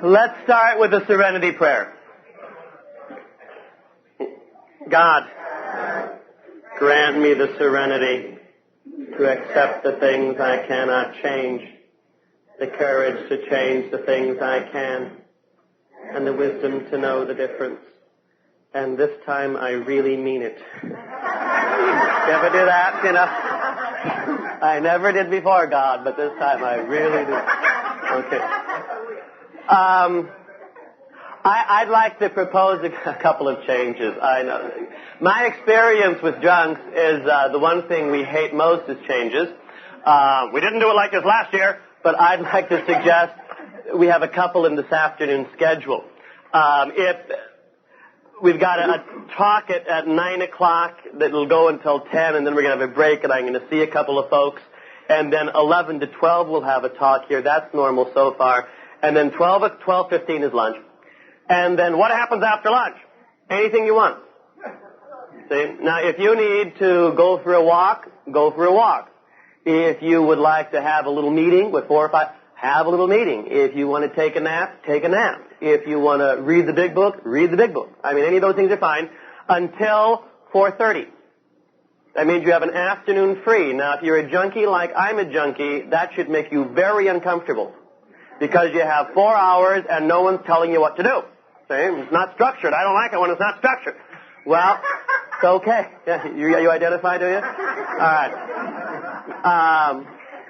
Let's start with the serenity prayer. God, grant me the serenity to accept the things I cannot change, the courage to change the things I can, and the wisdom to know the difference. And this time I really mean it. You ever do that, you know? I never did before, God, but this time I really do. Okay. I'd like to propose a couple of changes. I know. My experience with drunks is the one thing we hate most is changes. We didn't do it like this last year, but I'd like to suggest we have a couple in this afternoon schedule. If we've got a talk at 9 o'clock that will go until 10, and then we're going to have a break, and I'm going to see a couple of folks. And then 11 to 12 we'll have a talk here. That's normal so far. And then 12:15 is lunch. And then what happens after lunch? Anything you want. See? Now, if you need to go for a walk, go for a walk. If you would like to have a little meeting with 4 or 5, have a little meeting. If you want to take a nap, take a nap. If you want to read the big book, read the big book. I mean, any of those things are fine until 4:30. That means you have an afternoon free. Now, if you're a junkie like I'm a junkie, that should make you very uncomfortable because you have 4 hours and no one's telling you what to do. See? It's not structured. I don't like it when it's not structured. Well, it's okay. Yeah, you identify, do you? All right.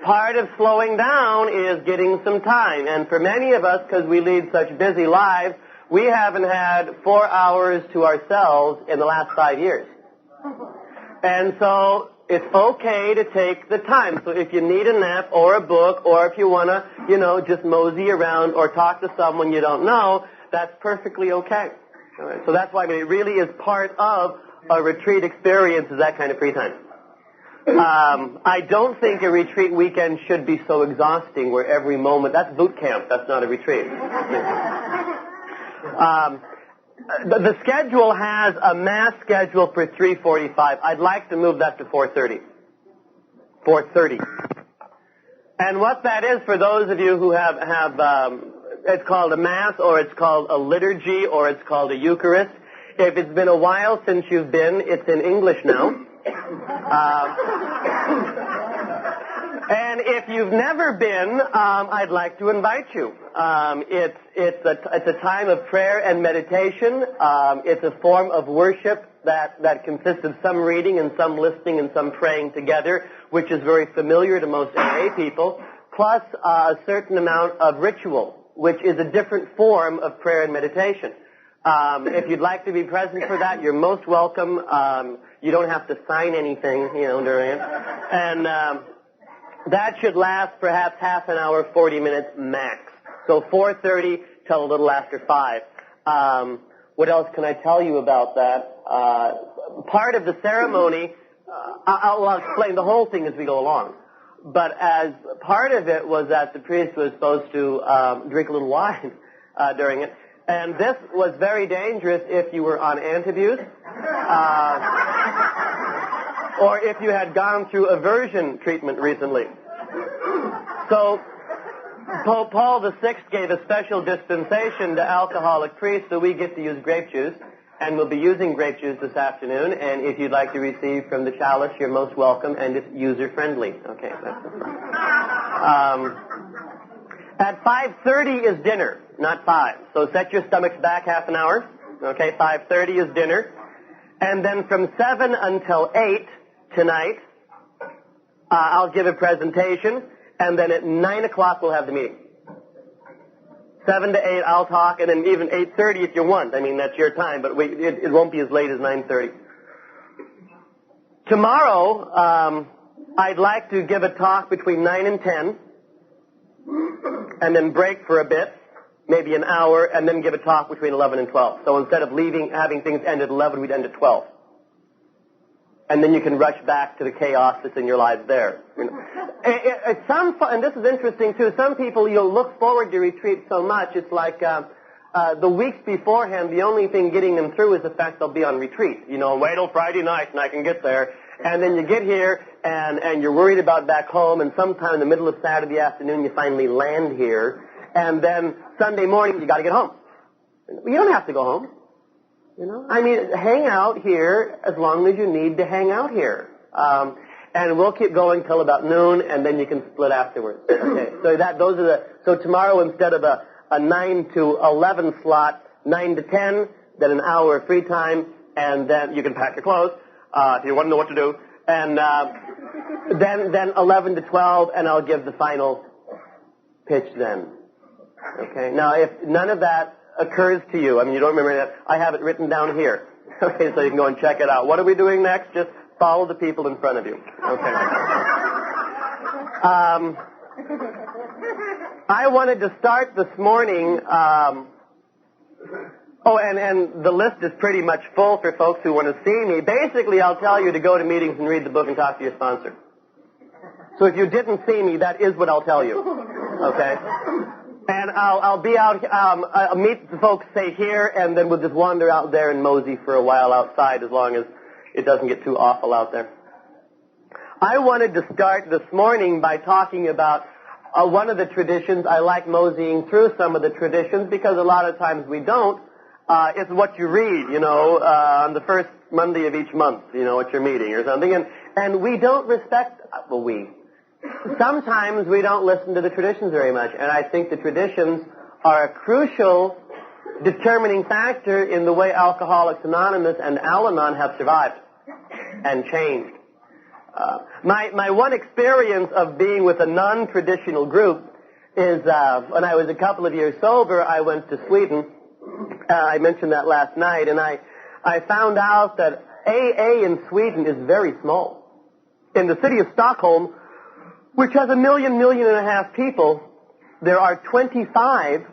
Part of slowing down is getting some time. And for many of us, because we lead such busy lives, we haven't had 4 hours to ourselves in the last 5 years. And so it's okay to take the time. So if you need a nap or a book, or if you want to, just mosey around or talk to someone you don't know, that's perfectly okay. All right. So that's why it really is part of a retreat experience is that kind of free time. I don't think a retreat weekend should be so exhausting where every moment, that's boot camp, that's not a retreat. The schedule has a mass schedule for 3:45. I'd like to move that to 4:30. 4:30. And what that is, for those of you who have it's called a mass, or it's called a liturgy, or it's called a Eucharist. If it's been a while since you've been, it's in English now. And if you've never been, I'd like to invite you. It's a time of prayer and meditation. It's a form of worship that consists of some reading and some listening and some praying together, which is very familiar to most AA people, plus a certain amount of ritual, which is a different form of prayer and meditation. If you'd like to be present for that, you're most welcome. You don't have to sign anything, during it. And that should last perhaps half an hour, 40 minutes max. So 4:30 till a little after 5. What else can I tell you about that? Part of the ceremony, I'll explain the whole thing as we go along. But as part of it was that the priest was supposed to drink a little wine during it. And this was very dangerous if you were on antabuse, or if you had gone through aversion treatment recently. So Pope Paul VI gave a special dispensation to alcoholic priests, so we get to use grape juice, and we'll be using grape juice this afternoon. And if you'd like to receive from the chalice, you're most welcome, and it's user-friendly. Okay, that's at 5:30 is dinner, not 5. So set your stomachs back half an hour. Okay, 5:30 is dinner. And then from 7 until 8 tonight, I'll give a presentation. And then at 9 o'clock, we'll have the meeting. 7 to 8, I'll talk. And then even 8:30 if you want. I mean, that's your time. But it won't be as late as 9:30. Tomorrow, I'd like to give a talk between 9 and 10. And then break for a bit, maybe an hour, and then give a talk between 11 and 12. So instead of having things end at 11, we'd end at 12. And then you can rush back to the chaos that's in your lives there. And this is interesting too, some people, you'll look forward to retreat so much, it's like the weeks beforehand, the only thing getting them through is the fact they'll be on retreat. Wait till Friday night and I can get there. And then you get here, and you're worried about back home, and sometime in the middle of Saturday afternoon you finally land here, and then Sunday morning you got to get home. You don't have to go home. I mean, hang out here as long as you need to hang out here. And we'll keep going till about noon, and then you can split afterwards. Okay. So tomorrow, instead of a 9 to 11 slot, 9 to 10, then an hour of free time, and then you can pack your clothes if you want to know what to do. And then 11 to 12, and I'll give the final pitch then. Okay. Now, if none of that occurs to you, I mean, you don't remember that, I have it written down here. Okay, so you can go and check it out. What are we doing next? Just follow the people in front of you. Okay. I wanted to start this morning. And the list is pretty much full for folks who want to see me. Basically, I'll tell you to go to meetings and read the book and talk to your sponsor. So if you didn't see me, that is what I'll tell you. Okay? And I'll be out, I'll meet the folks, say, here, and then we'll just wander out there and mosey for a while outside as long as it doesn't get too awful out there. I wanted to start this morning by talking about one of the traditions. I like moseying through some of the traditions because a lot of times we don't. It's what you read, on the first Monday of each month, at your meeting or something. And we don't respect, sometimes we don't listen to the traditions very much. And I think the traditions are a crucial determining factor in the way Alcoholics Anonymous and Al-Anon have survived and changed. My one experience of being with a non-traditional group is when I was a couple of years sober, I went to Sweden. I mentioned that last night, and I found out that AA in Sweden is very small. In the city of Stockholm, which has 1.5 million people, there are 25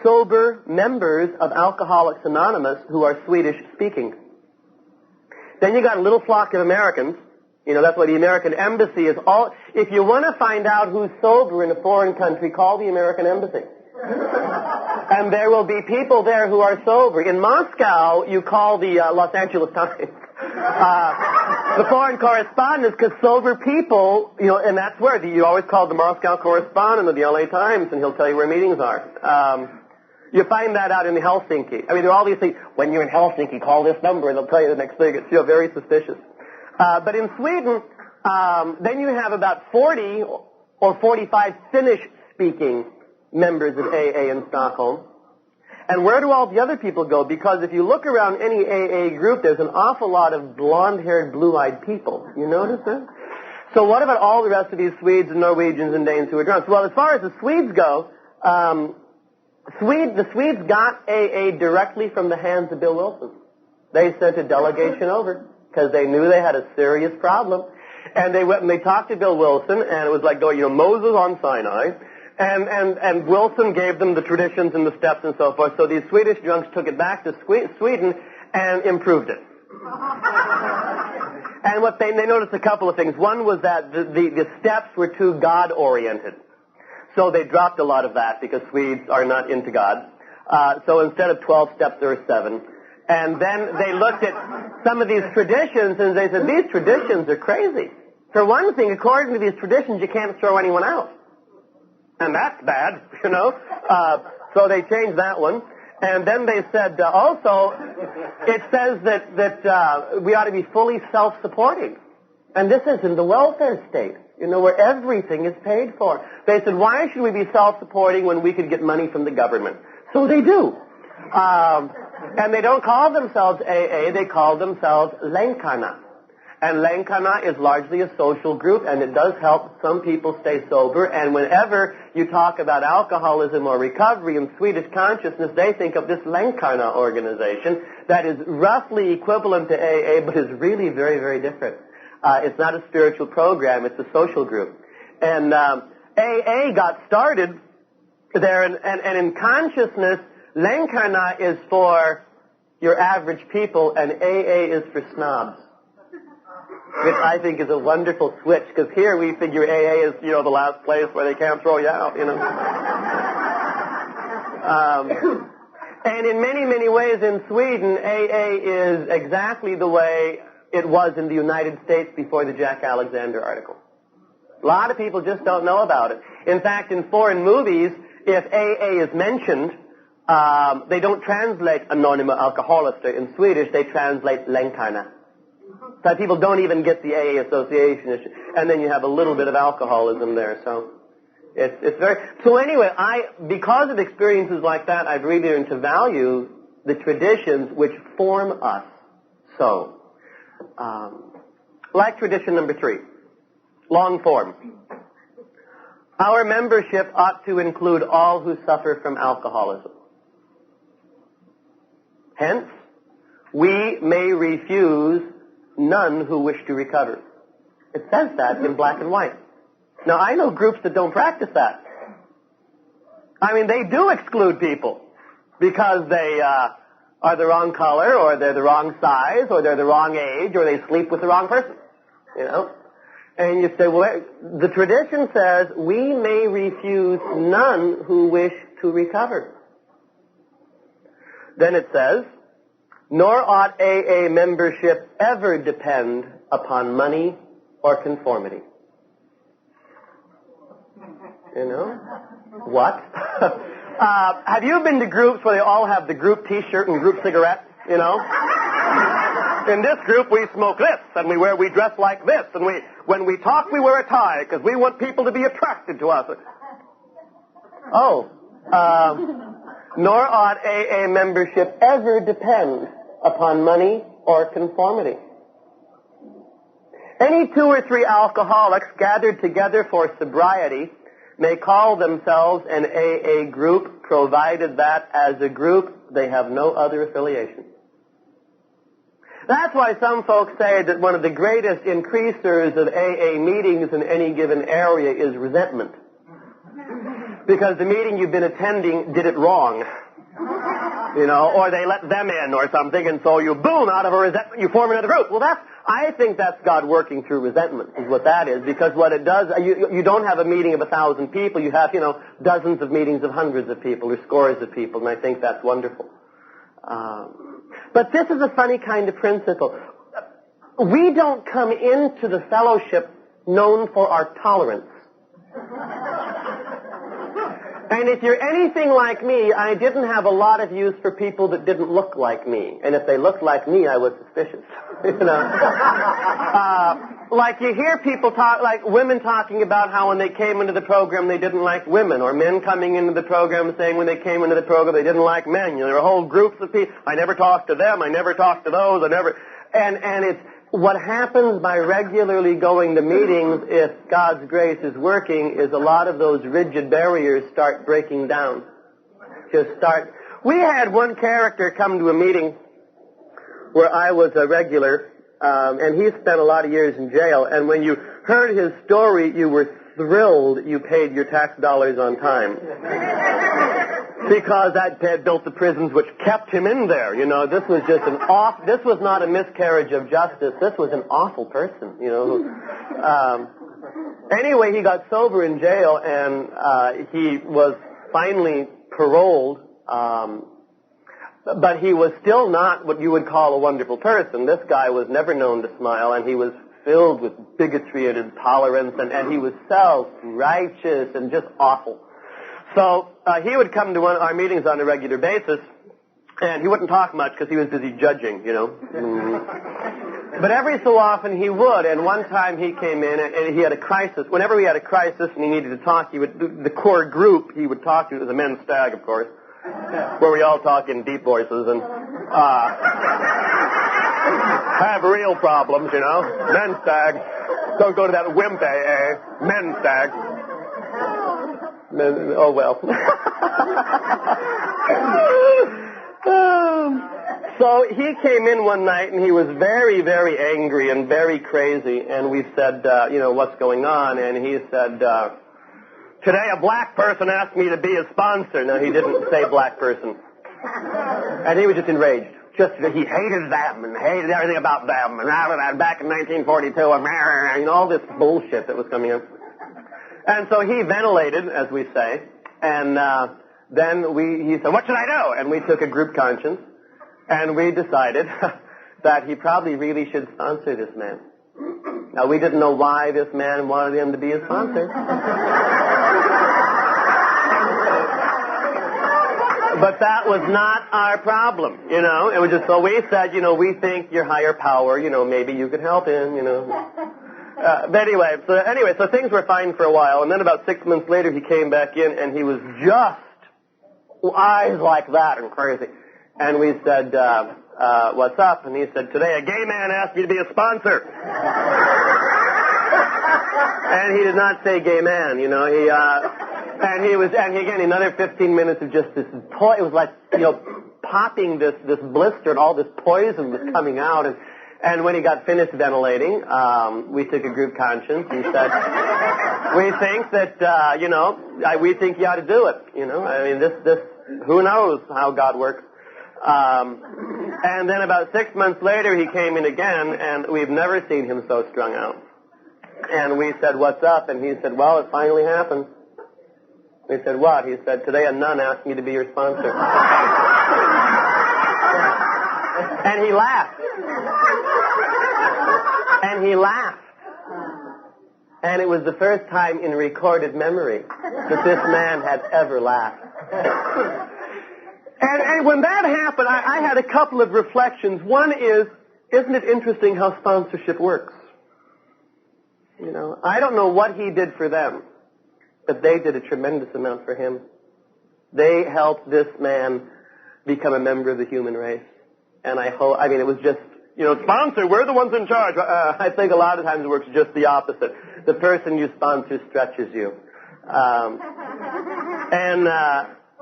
sober members of Alcoholics Anonymous who are Swedish speaking. Then you got a little flock of Americans. That's why the American Embassy is all. If you want to find out who's sober in a foreign country, call the American Embassy. And there will be people there who are sober. In Moscow, you call the Los Angeles Times. The foreign correspondents, because sober people, and that's where you always call the Moscow correspondent of the LA Times, and he'll tell you where meetings are. You find that out in Helsinki. I mean, they're obviously, when you're in Helsinki, call this number, and they'll tell you the next thing. It's very suspicious. But in Sweden, then you have about 40 or 45 Finnish-speaking members of AA in Stockholm. And where do all the other people go? Because if you look around any AA group, there's an awful lot of blonde-haired, blue-eyed people. You notice that? So what about all the rest of these Swedes and Norwegians and Danes who are drunks? Well, as far as the Swedes go, the Swedes got AA directly from the hands of Bill Wilson. They sent a delegation over because they knew they had a serious problem. And they went and they talked to Bill Wilson, and it was like going, Moses on Sinai. And Wilson gave them the traditions and the steps and so forth. So these Swedish drunks took it back to Sweden and improved it. And what they noticed a couple of things. One was that the steps were too God-oriented. So they dropped a lot of that because Swedes are not into God. So instead of 12 steps, there are 7. And then they looked at some of these traditions and they said, these traditions are crazy. For one thing, according to these traditions, you can't throw anyone out. And that's bad, So they changed that one. And then they said, also, it says that we ought to be fully self-supporting. And this is in the welfare state, where everything is paid for. They said, why should we be self-supporting when we could get money from the government? So they do. And they don't call themselves AA, they call themselves Länkarna. And Länkarna is largely a social group, and it does help some people stay sober. And whenever you talk about alcoholism or recovery in Swedish consciousness, they think of this Länkarna organization that is roughly equivalent to AA, but is really very, very different. It's not a spiritual program, it's a social group. And AA got started there, and in consciousness, Länkarna is for your average people, and AA is for snobs. Which I think is a wonderful switch, because here we figure AA is, the last place where they can't throw you out, And in many, many ways in Sweden, AA is exactly the way it was in the United States before the Jack Alexander article. A lot of people just don't know about it. In fact, in foreign movies, if AA is mentioned, they don't translate Anonyma Alkoholister in Swedish, they translate Länkarna. So people don't even get the AA association, and then you have a little bit of alcoholism there, so it's very... So anyway, because of experiences like that, I've really learned to value the traditions which form us. So, like tradition number 3, long form. Our membership ought to include all who suffer from alcoholism. Hence, we may refuse none who wish to recover. It says that in black and white. Now, I know groups that don't practice that. I mean, they do exclude people because they are the wrong color, or they're the wrong size, or they're the wrong age, or they sleep with the wrong person. You know? And you say, well, the tradition says we may refuse none who wish to recover. Then it says, nor ought AA membership ever depend upon money or conformity. You know? What? Have you been to groups where they all have the group T-shirt and group cigarette? You know? In this group, we smoke this, and we dress like this, and when we talk, we wear a tie, because we want people to be attracted to us. Nor ought AA membership ever depend upon money or conformity. Any 2 or 3 alcoholics gathered together for sobriety may call themselves an AA group, provided that as a group they have no other affiliation. That's why some folks say that one of the greatest increasers of AA meetings in any given area is resentment. Because the meeting you've been attending did it wrong. You know, or they let them in or something, and so you, boom, out of a resentment, you form another group. Well, I think that's God working through resentment, is what that is, because what it does, you don't have a meeting of 1,000 people, you have, dozens of meetings of hundreds of people or scores of people, and I think that's wonderful. But this is a funny kind of principle. We don't come into the fellowship known for our tolerance. And if you're anything like me, I didn't have a lot of use for people that didn't look like me. And if they looked like me, I was suspicious. Like you hear people talk, like women talking about how when they came into the program they didn't like women, or men coming into the program saying when they came into the program they didn't like men. There are whole groups of people. I never talked to them. I never talked to those. And it's what happens by regularly going to meetings, if God's grace is working, is a lot of those rigid barriers start breaking down. We had one character come to a meeting where I was a regular, and he spent a lot of years in jail, and when you heard his story, you were thrilled you paid your tax dollars on time. Because that had built the prisons which kept him in there. This was just this was not a miscarriage of justice. This was an awful person, Anyway, he got sober in jail, and he was finally paroled, but he was still not what you would call a wonderful person. This guy was never known to smile, and he was filled with bigotry and intolerance, and he was self-righteous and just awful. So he would come to one of our meetings on a regular basis, and he wouldn't talk much because he was busy judging, But every so often he would, and one time he came in and he had a crisis. Whenever he had a crisis and he needed to talk, the core group he would talk to, it was a men's stag, of course, where we all talk in deep voices and have real problems, Men's stag. Don't go to that wimp AA. Men's stag. Oh, well. So he came in one night, and he was very, very angry and very crazy, and we said, what's going on? And he said, today a black person asked me to be his sponsor. Now, he didn't say black person. And he was just enraged. He hated them and hated everything about them, and back in 1942, and all this bullshit that was coming up. And so he ventilated, as we say, and then he said, what should I do? And we took a group conscience, and we decided that he probably really should sponsor this man. Now, we didn't know why this man wanted him to be his sponsor. But that was not our problem, you know. It was just, so we said, you know, we think your higher power, you know, maybe you could help him, you know. But anyway, so things were fine for a while, and then about 6 months later he came back in, and he was just eyes like that and crazy. And we said, what's up? And he said, today a gay man asked me to be a sponsor. And he did not say gay man, you know. And again, another 15 minutes of just this, it was like, you know, popping this blister, and all this poison was coming out. And when he got finished ventilating, we took a group conscience and said, we think that, you know, we think you ought to do it, you know. I mean, this, who knows how God works. And then about 6 months later, he came in again, and we've never seen him so strung out. And we said, what's up? And he said, well, it finally happened. We said, what? He said, today a nun asked me to be your sponsor. And he laughed. And he laughed. And it was the first time in recorded memory that this man had ever laughed. And when that happened, I had a couple of reflections. One is, isn't it interesting how sponsorship works? You know, I don't know what he did for them, but they did a tremendous amount for him. They helped this man become a member of the human race. And it was just, you know, sponsor, we're the ones in charge. I think a lot of times it works just the opposite. The person you sponsor stretches you.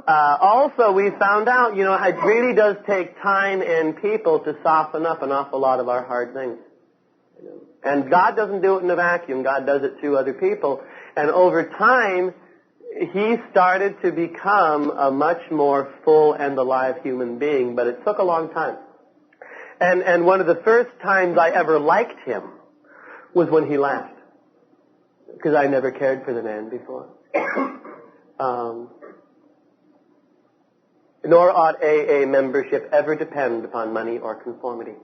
Also, we found out, you know, it really does take time and people to soften up an awful lot of our hard things. And God doesn't do it in a vacuum. God does it through other people. And over time, he started to become a much more full and alive human being, but it took a long time. And one of the first times I ever liked him was when he laughed. Because I never cared for the man before. Nor ought AA membership ever depend upon money or conformity.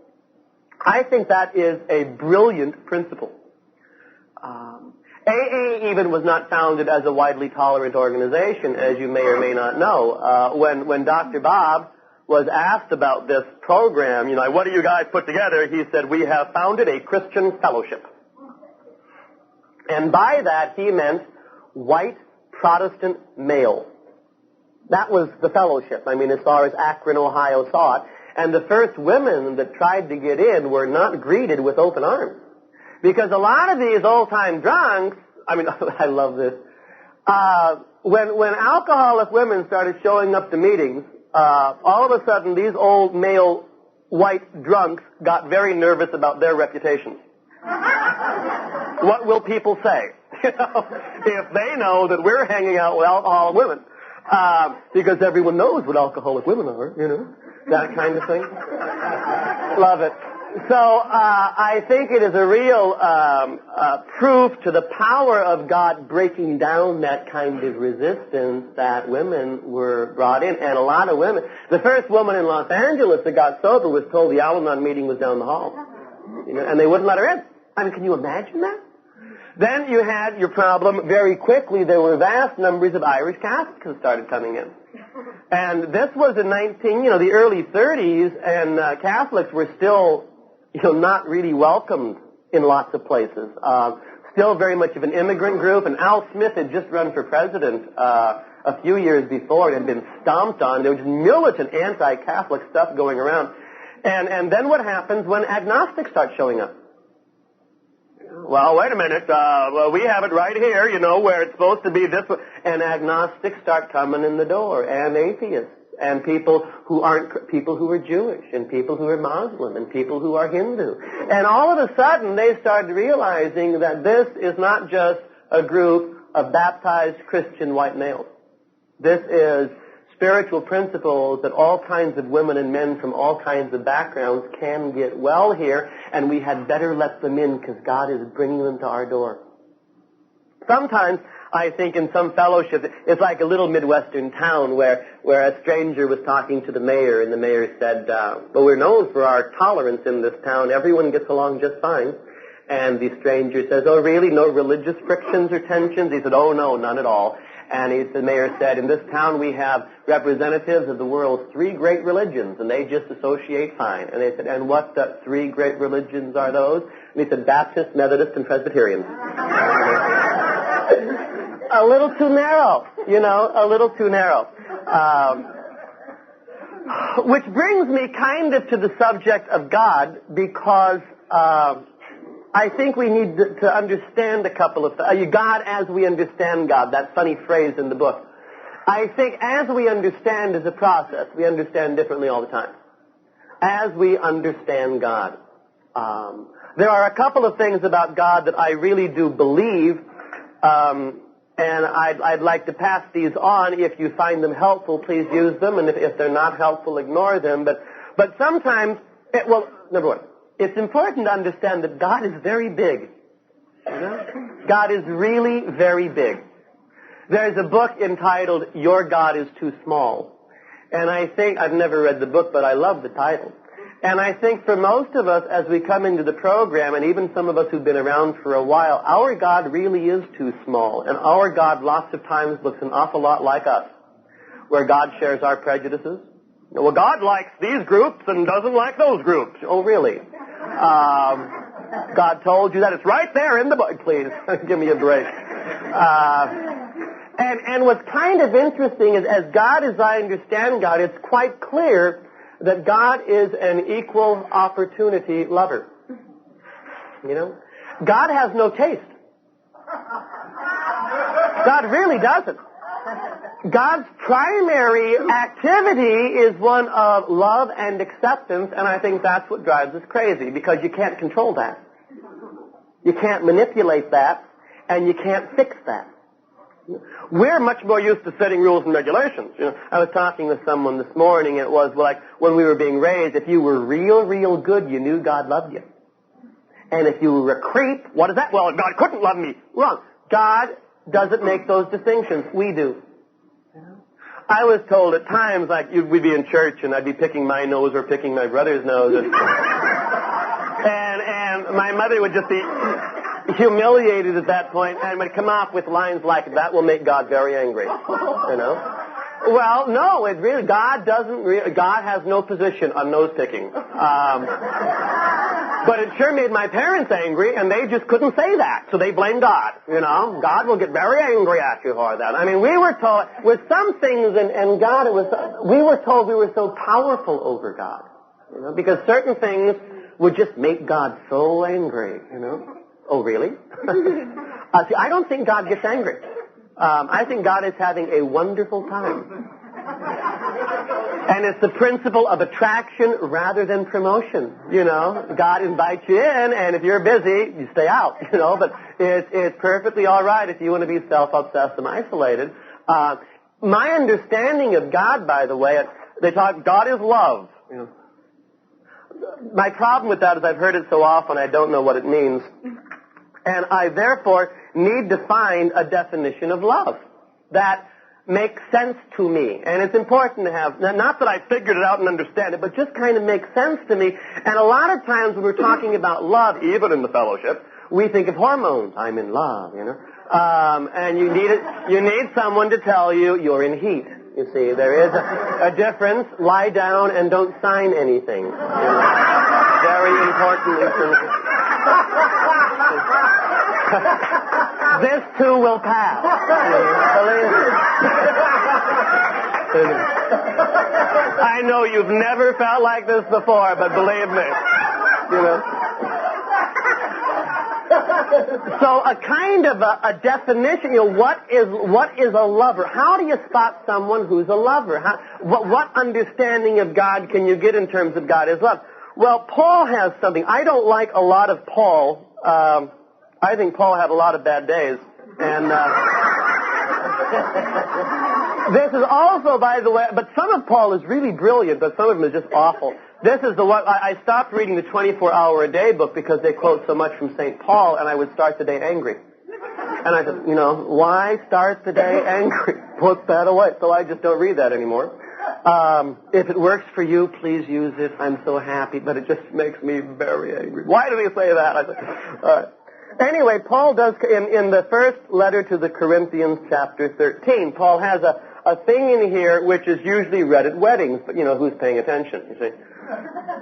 I think that is a brilliant principle. AA even was not founded as a widely tolerant organization, as you may or may not know. When Dr. Bob was asked about this program, you know, what do you guys put together? He said, we have founded a Christian fellowship. And by that, he meant white Protestant male. That was the fellowship. I mean, as far as Akron, Ohio saw it. And the first women that tried to get in were not greeted with open arms. Because a lot of these old-time drunks, I mean, I love this. When alcoholic women started showing up to meetings, all of a sudden these old male white drunks got very nervous about their reputations. What will people say? You know, if they know that we're hanging out with alcoholic women. Because everyone knows what alcoholic women are, you know, that kind of thing. Love it. So I think it is a real proof to the power of God breaking down that kind of resistance that women were brought in. And a lot of women, the first woman in Los Angeles that got sober was told the Al-Anon meeting was down the hall. You know, and they wouldn't let her in. I mean, can you imagine that? Then you had your problem very quickly. There were vast numbers of Irish Catholics who started coming in. And this was in the early 30s, and Catholics were still, you know, not really welcomed in lots of places. Still very much of an immigrant group, and Al Smith had just run for president a few years before and had been stomped on. There was militant anti-Catholic stuff going around. And then what happens when agnostics start showing up? Well, wait a minute. Well, we have it right here, you know, where it's supposed to be this way. And agnostics start coming in the door, and atheists, and people who are Jewish, and people who are Muslim, and people who are Hindu. And all of a sudden, they started realizing that this is not just a group of baptized Christian white males. This is spiritual principles that all kinds of women and men from all kinds of backgrounds can get well here, and we had better let them in because God is bringing them to our door. Sometimes I think in some fellowships, it's like a little Midwestern town where a stranger was talking to the mayor, and the mayor said, well, we're known for our tolerance in this town. Everyone gets along just fine. And the stranger says, oh, really? No religious frictions or tensions? He said, oh, no, none at all. And the mayor said, in this town we have representatives of the world's 3 great religions, and they just associate fine. And they said, and what 3 great religions are those? And he said, Baptist, Methodist, and Presbyterian. A little too narrow, a little too narrow. Which brings me kind of to the subject of God, because I think we need to understand a couple of things. God as we understand God, that funny phrase in the book. I think as we understand is a process. We understand differently all the time. As we understand God. There are a couple of things about God that I really do believe, and I'd like to pass these on. If you find them helpful, please use them, and if they're not helpful, ignore them. But sometimes, number one, it's important to understand that God is very big. God is really very big. There's a book entitled, Your God is Too Small. And I think, I've never read the book, but I love the title. And I think for most of us, as we come into the program, and even some of us who've been around for a while, our God really is too small. And our God lots of times looks an awful lot like us, where God shares our prejudices. Well, God likes these groups and doesn't like those groups. Oh, really? God told you that? It's right there in the book. Please, give me a break. And what's kind of interesting is, as God as I understand God, it's quite clear that God is an equal opportunity lover. God has no taste. God really doesn't. God's primary activity is one of love and acceptance, and I think that's what drives us crazy, because you can't control that. You can't manipulate that, and you can't fix that. We're much more used to setting rules and regulations. I was talking with someone this morning, and it was like when we were being raised, if you were real good, you knew God loved you. And if you were a creep, what is that? Well, God couldn't love me. Wrong. God doesn't make those distinctions. We do. I was told at times, like, we'd be in church, and I'd be picking my nose or picking my brother's nose. And my mother would just be humiliated at that point, and would come off with lines like, that will make God very angry. Well, no, it really, God has no position on nose picking. But it sure made my parents angry, and they just couldn't say that, so they blamed God. God will get very angry at you for that. I mean, we were told, with some things, and God, we were told we were so powerful over God, because certain things would just make God so angry, Oh, really? See, I don't think God gets angry. I think God is having a wonderful time. And it's the principle of attraction rather than promotion. God invites you in, and if you're busy, you stay out. But it's perfectly all right if you want to be self-obsessed and isolated. My understanding of God, by the way, they talk, God is love. My problem with that is I've heard it so often I don't know what it means. And I therefore need to find a definition of love that makes sense to me. And it's important to have, not that I figured it out and understand it, but just kind of makes sense to me. And a lot of times when we're talking about love, even in the fellowship, we think of hormones. I'm in love, and you need someone to tell you you're in heat. You see, there is a difference. Lie down and don't sign anything. Very important information. This too will pass. Believe me. I know you've never felt like this before, but believe me. So a kind of a definition, what is a lover? How do you spot someone who's a lover? What understanding of God can you get in terms of God as love? Well, Paul has something. I don't like a lot of Paul. I think Paul had a lot of bad days. And this is also, by the way, but some of Paul is really brilliant, but some of them is just awful. This is the one, I stopped reading the 24-hour-a-day book because they quote so much from St. Paul, and I would start the day angry. And I said, why start the day angry? Put that away. So I just don't read that anymore. If it works for you, please use it. I'm so happy, but it just makes me very angry. Why do they say that? I said, all right. Anyway, Paul does, in the first letter to the Corinthians, chapter 13, Paul has a thing in here which is usually read at weddings, but who's paying attention, you see?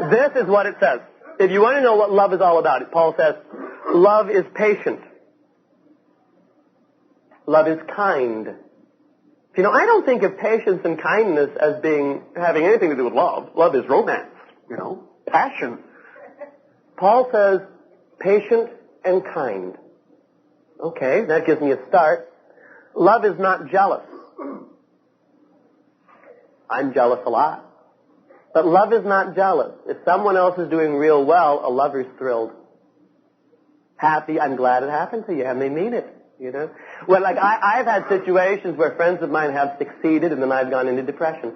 This is what it says. If you want to know what love is all about, Paul says, love is patient. Love is kind. I don't think of patience and kindness as having anything to do with love. Love is romance, passion. Paul says, patient and kind. Okay, that gives me a start. Love is not jealous. I'm jealous a lot. But love is not jealous. If someone else is doing real well, a lover's thrilled. Happy, I'm glad it happened to you, and they mean it, Well, like I've had situations where friends of mine have succeeded, and then I've gone into depression.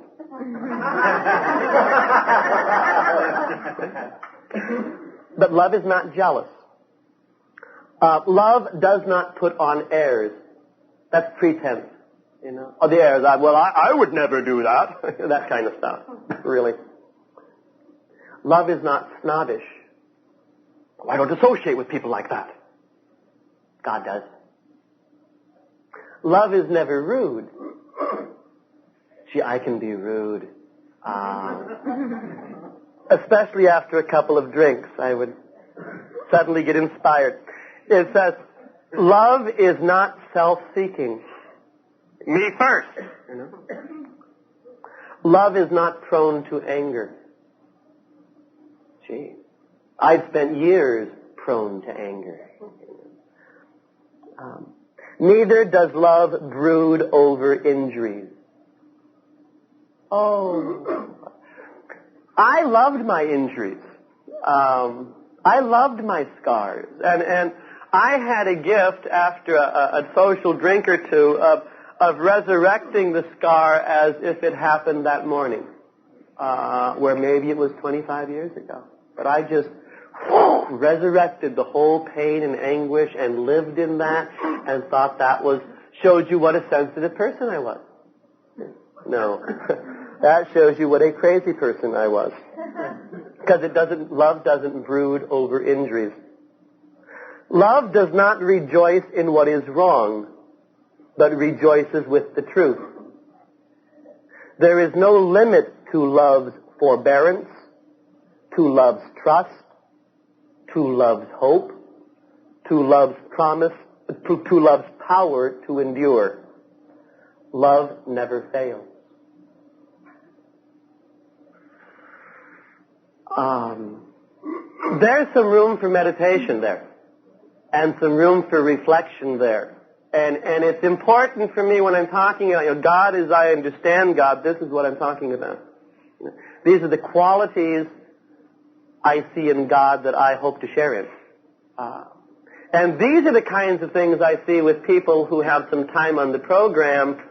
But love is not jealous. Love does not put on airs. That's pretense, Oh, the airs. I would never do that. That kind of stuff. Really. Love is not snobbish. I don't associate with people like that. God does. Love is never rude. Gee, I can be rude. Especially after a couple of drinks, I would suddenly get inspired. It says, love is not self-seeking. Me first. Love is not prone to anger. Gee, I've spent years prone to anger. Neither does love brood over injuries. Oh, I loved my injuries. I loved my scars. And I had a gift after a social drink or two of resurrecting the scar as if it happened that morning, where maybe it was 25 years ago. But I just resurrected the whole pain and anguish and lived in that and thought that showed you what a sensitive person I was. No. That shows you what a crazy person I was. Because love doesn't brood over injuries. Love does not rejoice in what is wrong, but rejoices with the truth. There is no limit to love's forbearance, to love's trust, to love's hope, to love's promise, to love's power to endure. Love never fails. There's some room for meditation there, and some room for reflection there. And it's important for me when I'm talking about God as I understand God, this is what I'm talking about. These are the qualities I see in God that I hope to share in. And these are the kinds of things I see with people who have some time on the program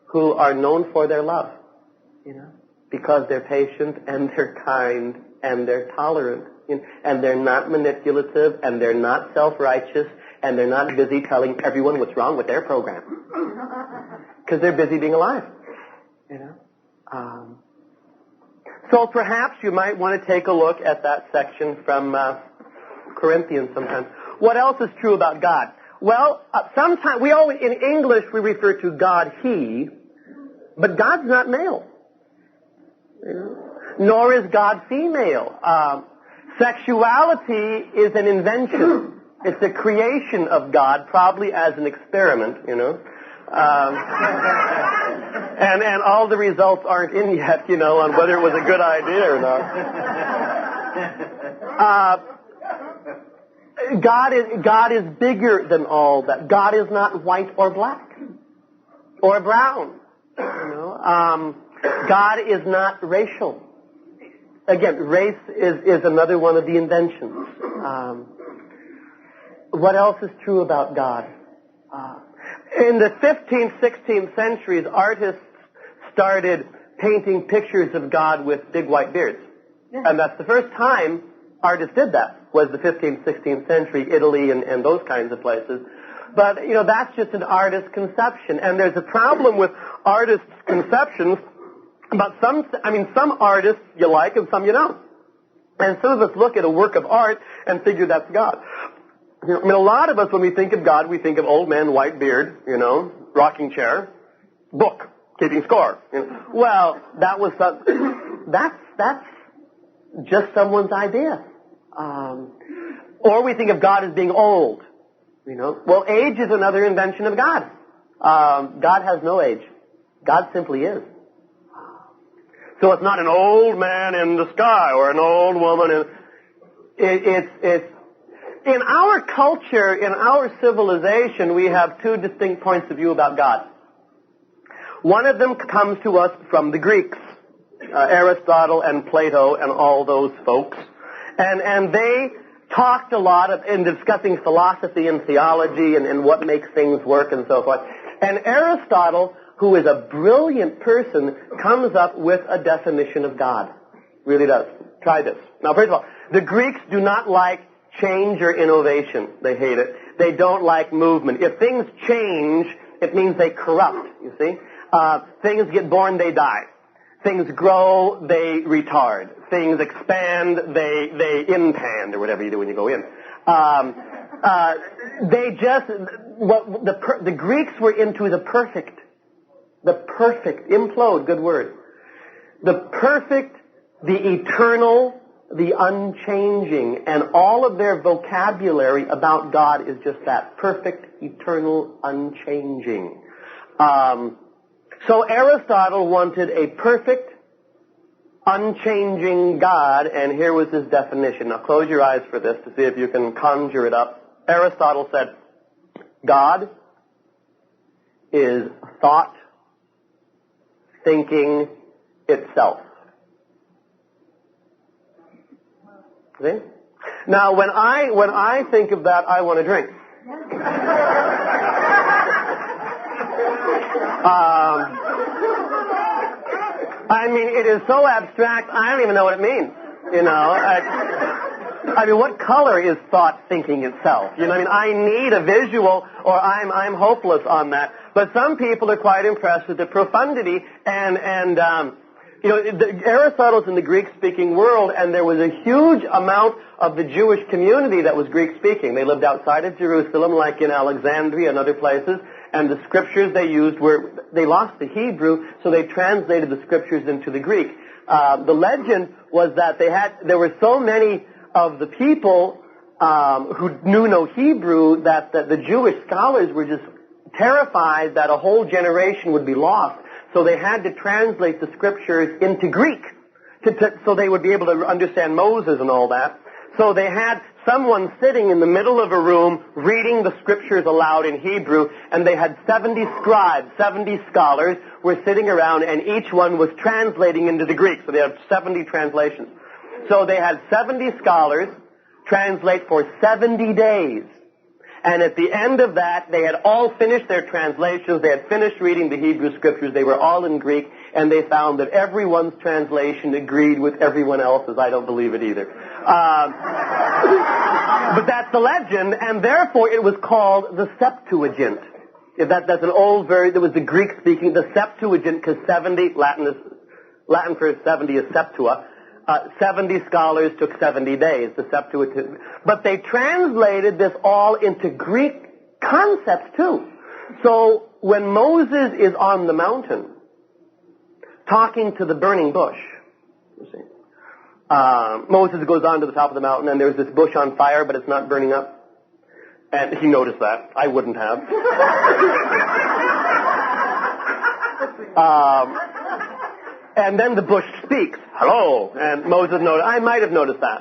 who are known for their love, because they're patient and they're kind and they're tolerant, and they're not manipulative and they're not self-righteous and they're not busy telling everyone what's wrong with their program. Because they're busy being alive, So perhaps you might want to take a look at that section from Corinthians sometime. What else is true about God? Well, sometimes in English we refer to God, He, but God's not male. Nor is God female. Sexuality is an invention. It's a creation of God, probably as an experiment, And all the results aren't in yet, on whether it was a good idea or not. God is bigger than all that. God is not white or black or brown. God is not racial. Again, race is another one of the inventions. What else is true about God? In the 15th, 16th centuries, artists started painting pictures of God with big white beards. Yeah. And that's the first time artists did that, was the 15th, 16th century, Italy and those kinds of places. But, that's just an artist's conception. And there's a problem with artists' conceptions about some artists you like and some you don't. And some of us look at a work of art and figure that's God. I mean, a lot of us, when we think of God, we think of old man, white beard, rocking chair, book, keeping score. Well, that's just someone's idea. Or we think of God as being old. Well, age is another invention of God. God has no age. God simply is. So it's not an old man in the sky or an old woman. It's in our culture, in our civilization, we have two distinct points of view about God. One of them comes to us from the Greeks, Aristotle and Plato and all those folks. And they talked a lot in discussing philosophy and theology and what makes things work and so forth. And Aristotle, who is a brilliant person, comes up with a definition of God. Really does. Try this. Now, first of all, the Greeks do not like change or innovation. They hate it. They don't like movement. If things change, it means they corrupt, you see. Things get born, they die. Things grow, they retard. Things expand, they impand, or whatever you do when you go in. The Greeks were into the perfect, implode, good word. The perfect, the eternal, the unchanging, and all of their vocabulary about God is just that, perfect, eternal, unchanging. So Aristotle wanted a perfect, unchanging God, and here was his definition. Now close your eyes for this to see if you can conjure it up. Aristotle said, God is thought thinking itself. See? Now when I think of that, I want to drink. I mean, it is so abstract, I don't even know what it means. I mean, what color is thought thinking itself? I need a visual, or I'm hopeless on that. But some people are quite impressed with the profundity, and Aristotle's in the Greek-speaking world, and there was a huge amount of the Jewish community that was Greek-speaking. They lived outside of Jerusalem, like in Alexandria and other places, and the scriptures they used they lost the Hebrew, so they translated the scriptures into the Greek. The legend was that there were so many of the people who knew no Hebrew that the Jewish scholars were just terrified that a whole generation would be lost. So they had to translate the scriptures into Greek so they would be able to understand Moses and all that. So they had someone sitting in the middle of a room reading the scriptures aloud in Hebrew, and they had 70 scribes, 70 scholars were sitting around, and each one was translating into the Greek. So they had 70 translations. So they had 70 scholars translate for 70 days. And at the end of that, they had all finished their translations. They had finished reading the Hebrew scriptures. They were all in Greek, and they found that everyone's translation agreed with everyone else's. I don't believe it either. But that's the legend, and therefore it was called the Septuagint. That's an old version. It was the Greek speaking, the Septuagint, because 70, Latin for 70 is Septua. 70 scholars took 70 days, the Septuagint. But they translated this all into Greek concepts too. So when Moses is on the mountain talking to the burning bush, you see, Moses goes on to the top of the mountain and there's this bush on fire, but it's not burning up. And he noticed that. I wouldn't have. And then the bush speaks. Hello. And Moses noticed. I might have noticed that.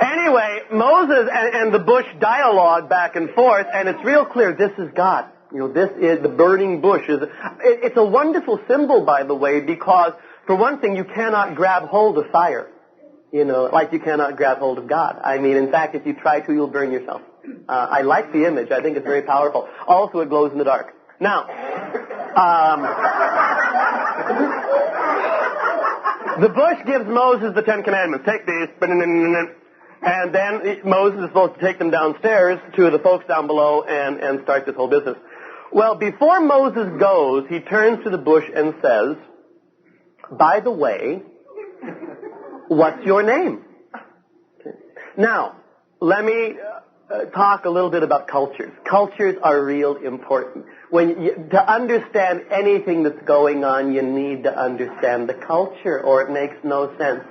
Anyway, Moses and the bush dialogue back and forth, and it's real clear this is God. This is the burning bush. It's a wonderful symbol, by the way, because for one thing, you cannot grab hold of fire. Like you cannot grab hold of God. I mean, in fact, if you try to, you'll burn yourself. I like the image. I think it's very powerful. Also, it glows in the dark. Now, the bush gives Moses the 10 Commandments. Take these, and then Moses is supposed to take them downstairs to the folks down below and start this whole business. Well, before Moses goes, he turns to the bush and says, by the way, what's your name? Now, let me talk a little bit about cultures. Cultures are real important. To understand anything that's going on, you need to understand the culture, or it makes no sense.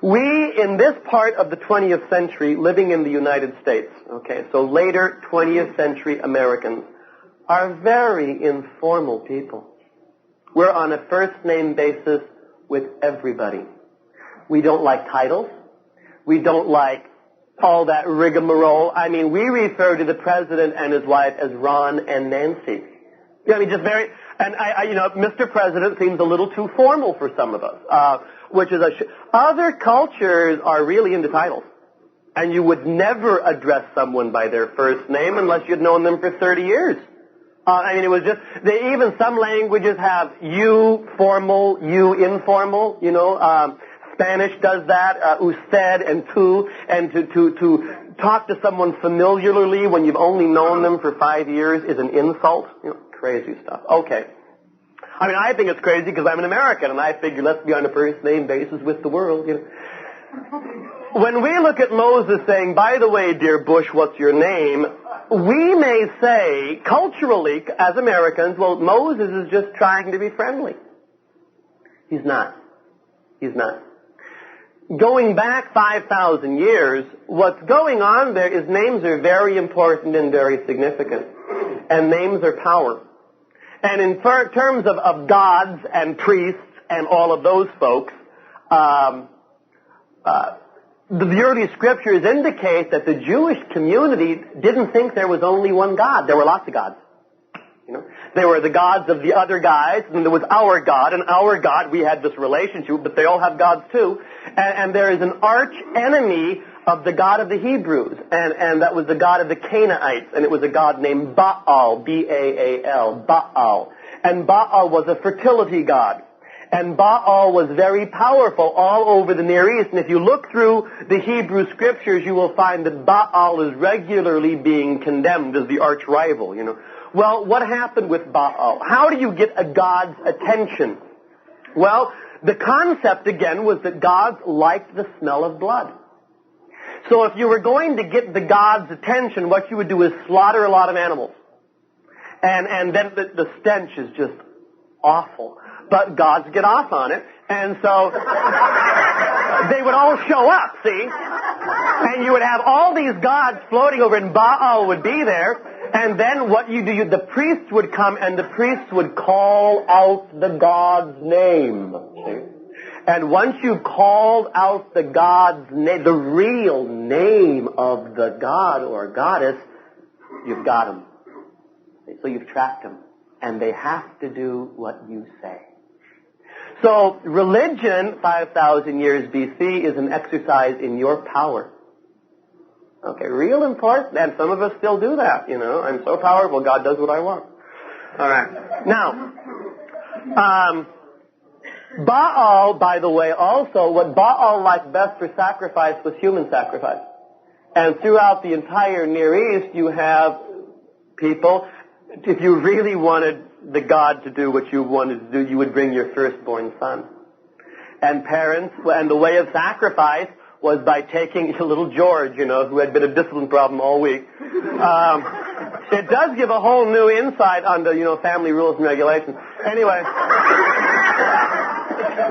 We, in this part of the 20th century, living in the United States, okay, so later 20th century Americans, are very informal people. We're on a first-name basis with everybody. We don't like titles. We don't like all that rigmarole. I mean, we refer to the president and his wife as Ron and Nancy. I mean, just very, and Mr. President seems a little too formal for some of us, which is other cultures are really into titles. And you would never address someone by their first name unless you'd known them for 30 years. It was just, even some languages have you formal, you informal, Spanish does that, usted and tú, and to talk to someone familiarly when you've only known them for 5 years is an insult. Crazy stuff. Okay. I think it's crazy because I'm an American and I figure let's be on a first name basis with the world. When we look at Moses saying, by the way, dear Bush, what's your name? We may say, culturally, as Americans, well, Moses is just trying to be friendly. He's not. He's not. Going back 5,000 years, what's going on there is names are very important and very significant. And names are power. And in terms of gods and priests and all of those folks, the early scriptures indicate that the Jewish community didn't think there was only one God. There were lots of gods. There were the gods of the other guys, and there was our God, and our God, we had this relationship, but they all have gods too. And there is an arch enemy of the God of the Hebrews, and that was the God of the Canaanites, and it was a God named Baal, B-A-A-L, Baal. And Baal was a fertility god. And Baal was very powerful all over the Near East. And if you look through the Hebrew scriptures, you will find that Baal is regularly being condemned as the arch rival, Well, what happened with Baal? How do you get a god's attention? Well, the concept, again, was that gods liked the smell of blood. So if you were going to get the god's attention, what you would do is slaughter a lot of animals. And then the stench is just awful. But gods get off on it, and so they would all show up, see? And you would have all these gods floating over, and Baal would be there, and then what you do, the priests would come, and the priests would call out the god's name. See? And once you called out the god's name, the real name of the god or goddess, you've got them. So you've trapped them. And they have to do what you say. So religion, 5,000 years BC, is an exercise in your power. Okay, real important. And some of us still do that, I'm so powerful, God does what I want. All right. Now, Baal, by the way, also, what Baal liked best for sacrifice was human sacrifice. And throughout the entire Near East, you have people, if you really wanted the God to do what you wanted to do, you would bring your firstborn son. And parents, and the way of sacrifice was by taking little George, who had been a discipline problem all week. It does give a whole new insight on the, family rules and regulations. Anyway,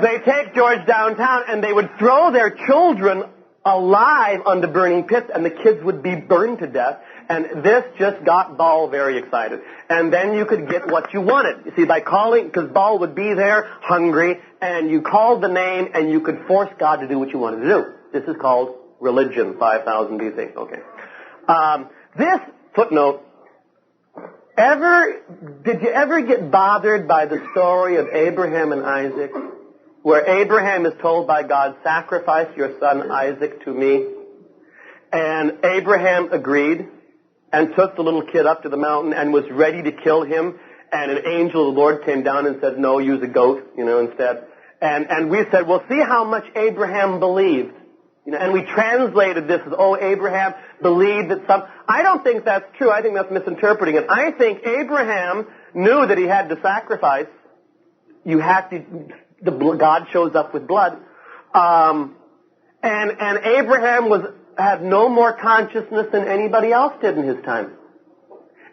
they take George downtown and they would throw their children alive on the burning pits, and the kids would be burned to death. And this just got Baal very excited. And then you could get what you wanted. You see, by calling, because Baal would be there hungry, and you called the name, and you could force God to do what you wanted to do. This is called religion, 5,000 BC. Okay. This footnote, did you ever get bothered by the story of Abraham and Isaac, where Abraham is told by God, sacrifice your son Isaac to me? And Abraham agreed and took the little kid up to the mountain and was ready to kill him. And an angel of the Lord came down and said, no, use a goat, instead. And we said, well, see how much Abraham believed. And we translated this as, Abraham believed that I don't think that's true. I think that's misinterpreting it. I think Abraham knew that he had to sacrifice. God shows up with blood. And Abraham was had no more consciousness than anybody else did in his time.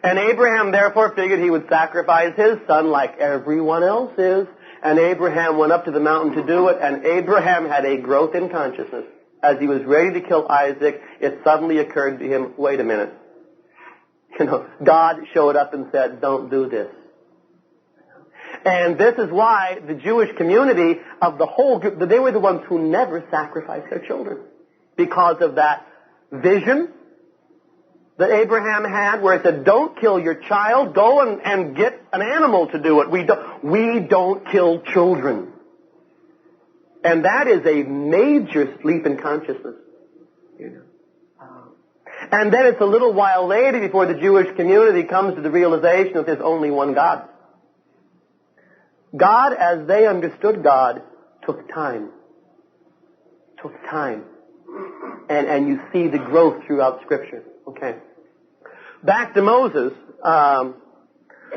And Abraham therefore figured he would sacrifice his son like everyone else is. And Abraham went up to the mountain to do it, and Abraham had a growth in consciousness. As he was ready to kill Isaac, it suddenly occurred to him, wait a minute. God showed up and said, don't do this. And this is why the Jewish community of the whole group, they were the ones who never sacrificed their children. Because of that vision that Abraham had, where it said, don't kill your child, go and get an animal to do it. We don't kill children. And that is a major leap in consciousness. And then it's a little while later before the Jewish community comes to the realization that there's only one God. God, as they understood God, took time. Took time. And you see the growth throughout Scripture. Okay. Back to Moses.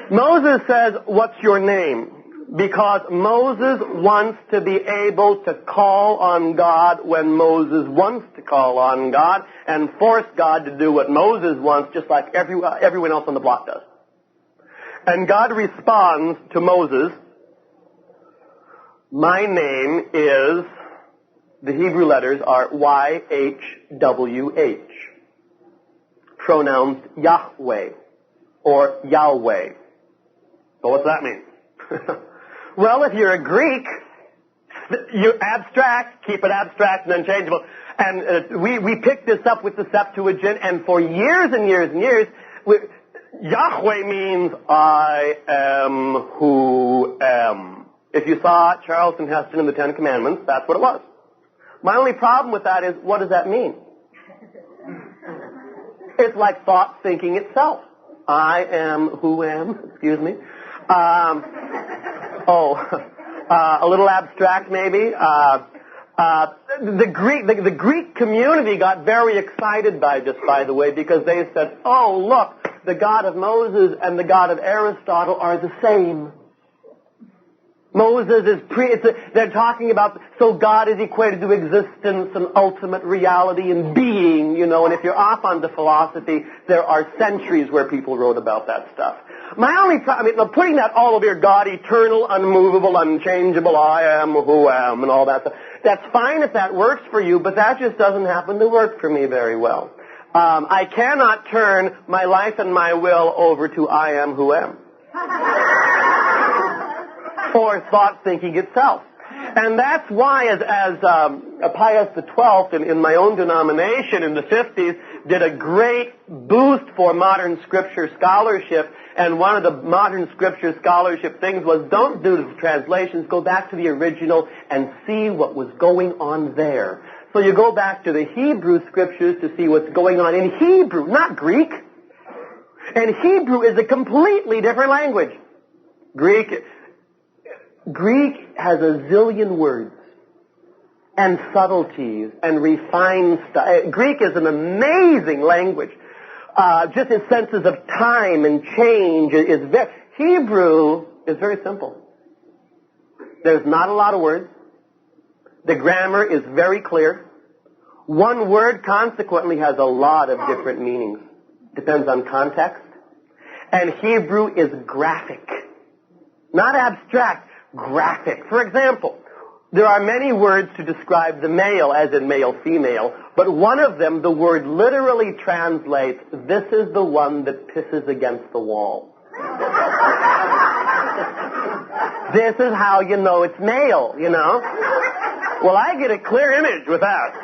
Moses says, what's your name? Because Moses wants to be able to call on God when Moses wants to call on God and force God to do what Moses wants, just like everyone else on the block does. And God responds to Moses, my name is, the Hebrew letters are YHWH. Pronounced Yahweh or Yahweh. So what's that mean? Well, if you're a Greek, you abstract, keep it abstract and unchangeable. And we picked this up with the Septuagint, and for years and years and years, Yahweh means I am who am. If you saw Charlton Heston in the Ten Commandments, that's what it was. My only problem with that is, what does that mean? It's like thought thinking itself. I am who am, excuse me. A little abstract maybe. The Greek community got very excited by this, by the way, because they said, oh, look, the God of Moses and the God of Aristotle are the same. Moses is they're talking about, so God is equated to existence and ultimate reality and being, and if you're off on the philosophy, there are centuries where people wrote about that stuff. My only problem, putting that all over here, God eternal, unmovable, unchangeable, I am who am, and all that stuff, that's fine if that works for you, but that just doesn't happen to work for me very well. I cannot turn my life and my will over to I am who am. Or thought thinking itself. And that's why, as Pius XII in my own denomination in the 50s did a great boost for modern scripture scholarship, and one of the modern scripture scholarship things was, don't do the translations, go back to the original and see what was going on there. So you go back to the Hebrew scriptures to see what's going on in Hebrew, not Greek. And Hebrew is a completely different language. Greek has a zillion words and subtleties and refined style. Greek is an amazing language. Just its senses of time and change is Hebrew is very simple. There's not a lot of words. The grammar is very clear. One word consequently has a lot of different meanings. Depends on context. And Hebrew is graphic. Not abstract. Graphic. For example, there are many words to describe the male, as in male, female, but one of them, the word literally translates, this is the one that pisses against the wall. This is how you know it's male, Well, I get a clear image with that.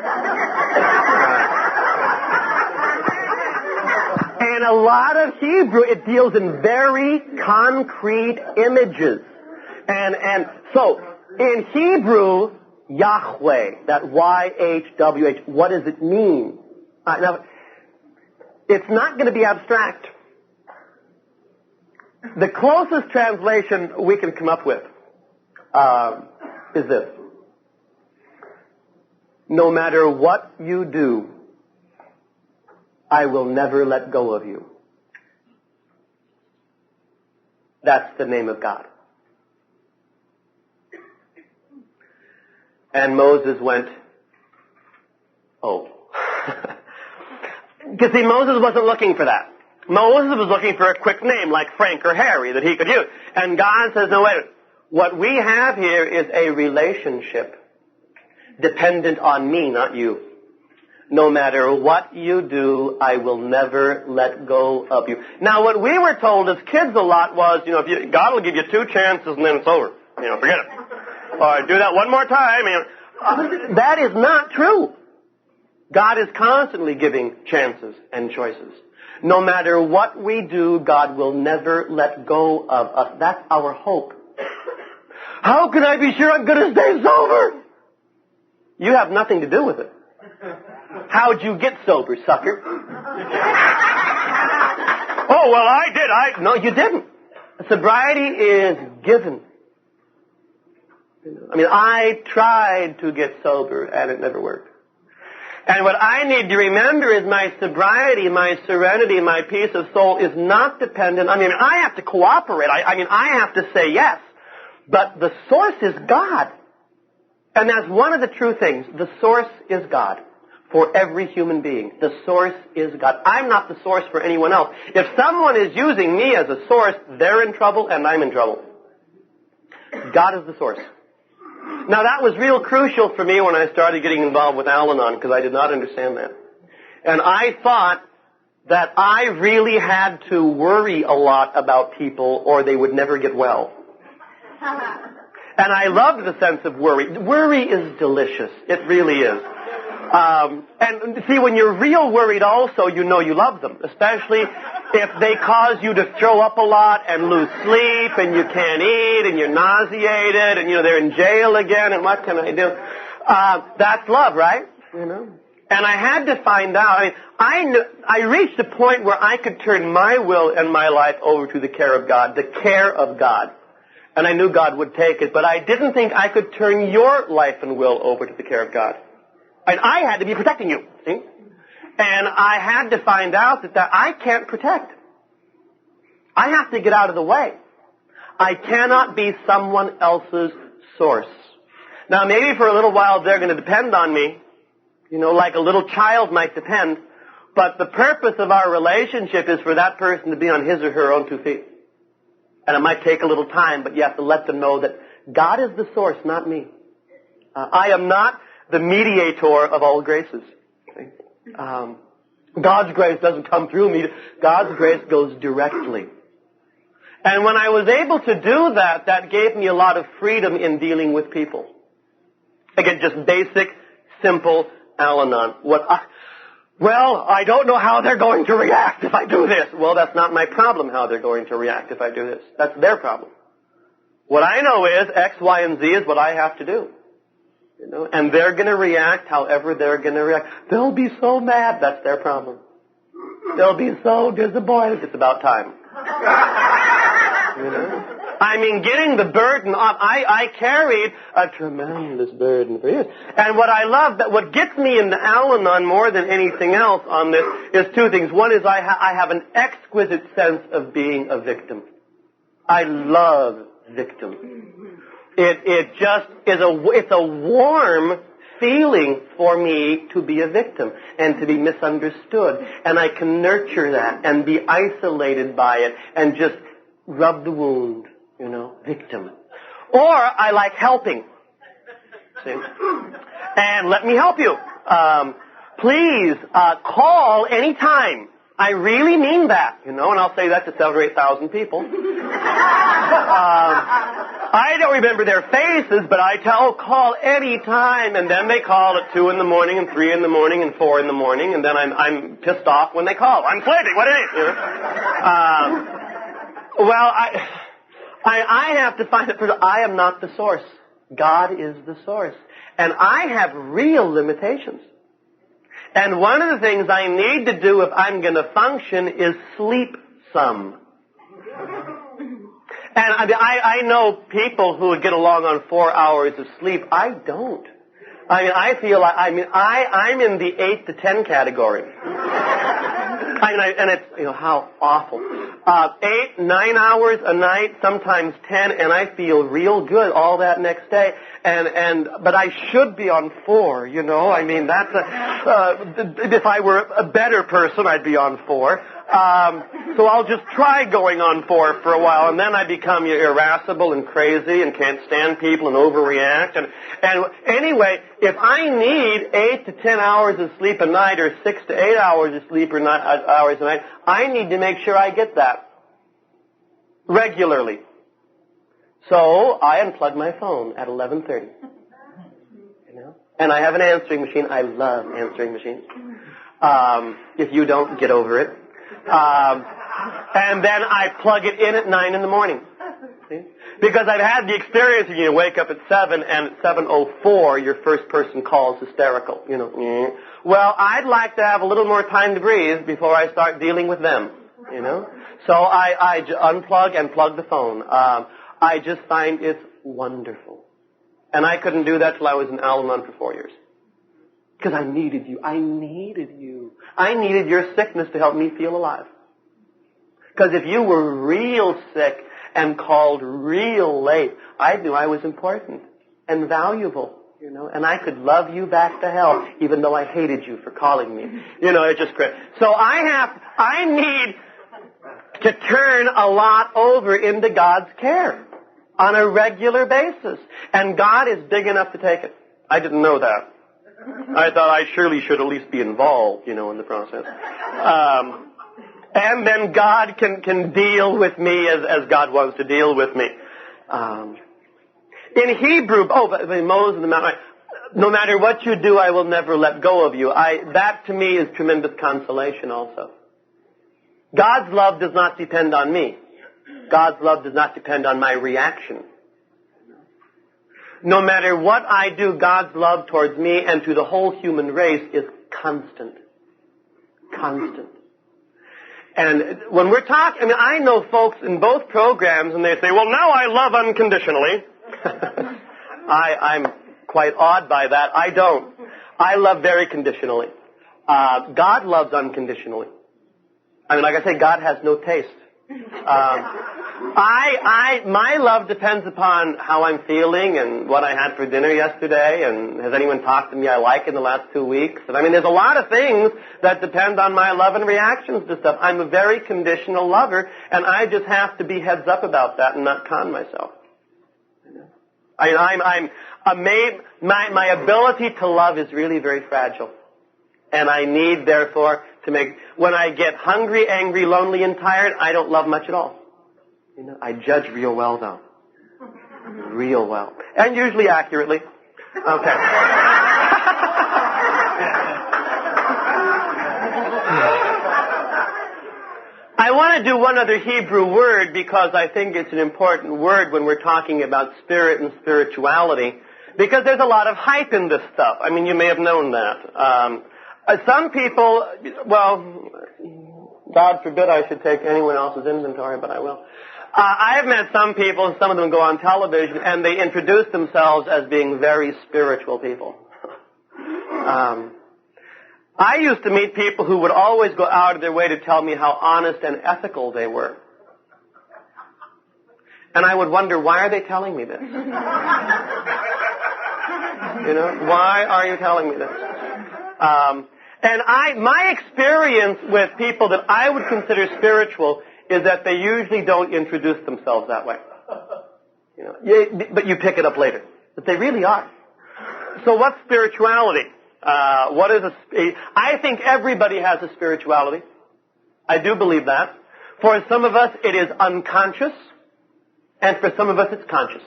And a lot of Hebrew, it deals in very concrete images. And so, in Hebrew, Yahweh, that YHWH, what does it mean? Now, it's not going to be abstract. The closest translation we can come up with is this. No matter what you do, I will never let go of you. That's the name of God. And Moses went, oh. Because see, Moses wasn't looking for that. Moses was looking for a quick name like Frank or Harry that he could use. And God says, no, wait. What we have here is a relationship dependent on me, not you. No matter what you do, I will never let go of you. Now, what we were told as kids a lot was, God will give you 2 chances and then it's over. Forget it. Or do that one more time. That is not true. God is constantly giving chances and choices. No matter what we do, God will never let go of us. That's our hope. How can I be sure I'm going to stay sober? You have nothing to do with it. How'd you get sober, sucker? Oh, well, I did. No, you didn't. Sobriety is given. I tried to get sober, and it never worked. And what I need to remember is my sobriety, my serenity, my peace of soul is not dependent. I have to cooperate. I have to say yes. But the source is God. And that's one of the true things. The source is God. For every human being. The source is God. I'm not the source for anyone else. If someone is using me as a source, they're in trouble and I'm in trouble. God is the source. Now that was real crucial for me when I started getting involved with Al-Anon because I did not understand that. And I thought that I really had to worry a lot about people or they would never get well. And I loved the sense of worry. Worry is delicious. It really is. And see, when you're real worried also, you know you love them. Especially if they cause you to throw up a lot and lose sleep and you can't eat and you're nauseated and, they're in jail again and what can I do? That's love, right? And I had to find out. I reached a point where I could turn my will and my life over to the care of God. The care of God. And I knew God would take it, but I didn't think I could turn your life and will over to the care of God. And I had to be protecting you, see? And I had to find out that I can't protect. I have to get out of the way. I cannot be someone else's source. Now, maybe for a little while they're going to depend on me, like a little child might depend. But the purpose of our relationship is for that person to be on his or her own 2 feet. And it might take a little time, but you have to let them know that God is the source, not me. I am not the mediator of all graces. God's grace doesn't come through me. God's grace goes directly. And when I was able to do that, that gave me a lot of freedom in dealing with people. Again, just basic, simple Al-Anon. I don't know how they're going to react if I do this. Well, that's not my problem how they're going to react if I do this. That's their problem. What I know is X, Y, and Z is what I have to do. And they're going to react however they're going to react. They'll be so mad. That's their problem. They'll be so disappointed. It's about time. Getting the burden off. I carried a tremendous burden for years. And what I love, what gets me into Al-Anon more than anything else on this is 2 things. One is I have an exquisite sense of being a victim. I love victim. It just is it's a warm feeling for me to be a victim and to be misunderstood. And I can nurture that and be isolated by it and just rub the wound, victim. Or I like helping. See? And let me help you. Please call anytime. I really mean that, and I'll say that to 7,000 or 8,000 people. I don't remember their faces, but I call any time, and then they call at 2 in the morning, and 3 in the morning, and 4 in the morning, and then I'm pissed off when they call. I'm sleeping. What is it? I have to find it. I am not the source. God is the source, and I have real limitations. And one of the things I need to do if I'm going to function is sleep some. And I know people who would get along on 4 hours of sleep. I don't. I feel like, I'm in the 8 to 10 category. And it's, how awful. 8, 9 hours a night, sometimes 10, and I feel real good all that next day. But I should be on 4, I mean, that's if I were a better person, I'd be on 4. So I'll just try going on 4 for a while, and then I become irascible and crazy and can't stand people and overreact. And anyway, if I need 8 to 10 hours of sleep a night or 6 to 8 hours of sleep hours a night, I need to make sure I get that regularly. So I unplug my phone at 11:30. And I have an answering machine. I love answering machines. If you don't, get over it. And then I plug it in at 9 in the morning. See? Because I've had the experience of you wake up at 7 and at 7:04 your first person call is hysterical. Well, I'd like to have a little more time to breathe before I start dealing with them. So I unplug and plug the phone. I just find it's wonderful. And I couldn't do that till I was in Al-Anon for 4 years. Because I needed you. I needed you. I needed your sickness to help me feel alive. Because if you were real sick and called real late, I knew I was important and valuable, and I could love you back to hell, even though I hated you for calling me. It's just great. So I need to turn a lot over into God's care on a regular basis. And God is big enough to take it. I didn't know that. I thought I surely should at least be involved, in the process. And then God can deal with me as God wants to deal with me. In Hebrew, Moses and the Mount, no matter what you do, I will never let go of you. That to me is tremendous consolation also. God's love does not depend on me. God's love does not depend on my reaction. No matter what I do, God's love towards me and to the whole human race is constant. Constant. And when we're talking, I know folks in both programs and they say, well, now I love unconditionally. I'm quite awed by that. I don't. I love very conditionally. God loves unconditionally. Like I say, God has no taste. My love depends upon how I'm feeling and what I had for dinner yesterday and has anyone talked to me I like in the last 2 weeks. And there's a lot of things that depend on my love and reactions to stuff. I'm a very conditional lover, and I just have to be heads up about that and not con myself. I'm amazed. My ability to love is really very fragile. And I need, therefore, when I get hungry, angry, lonely, and tired, I don't love much at all. I judge real well, though. Real well. And usually accurately. Okay. I want to do one other Hebrew word because I think it's an important word when we're talking about spirit and spirituality. Because there's a lot of hype in this stuff. You may have known that. Some people, God forbid I should take anyone else's inventory, but I will. I have met some people, some of them go on television, and they introduce themselves as being very spiritual people. I used to meet people who would always go out of their way to tell me how honest and ethical they were. And I would wonder, why are they telling me this? Why are you telling me this? My experience with people that I would consider spiritual is that they usually don't introduce themselves that way. But you pick it up later. But they really are. So what's spirituality? I think everybody has a spirituality. I do believe that. For some of us, it is unconscious. And for some of us, it's conscious.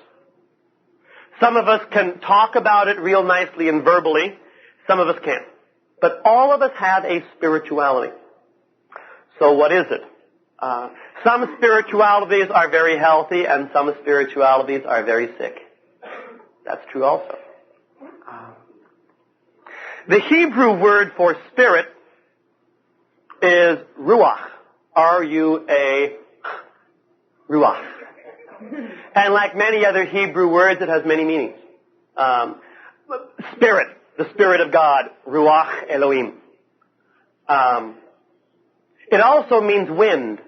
Some of us can talk about it real nicely and verbally. Some of us can't. But all of us have a spirituality. So what is it? Some spiritualities are very healthy and some spiritualities are very sick. That's true also. The Hebrew word for spirit is ruach. R-U-A, ruach. And like many other Hebrew words, it has many meanings. Spirit, the Spirit of God, ruach Elohim. It also means wind.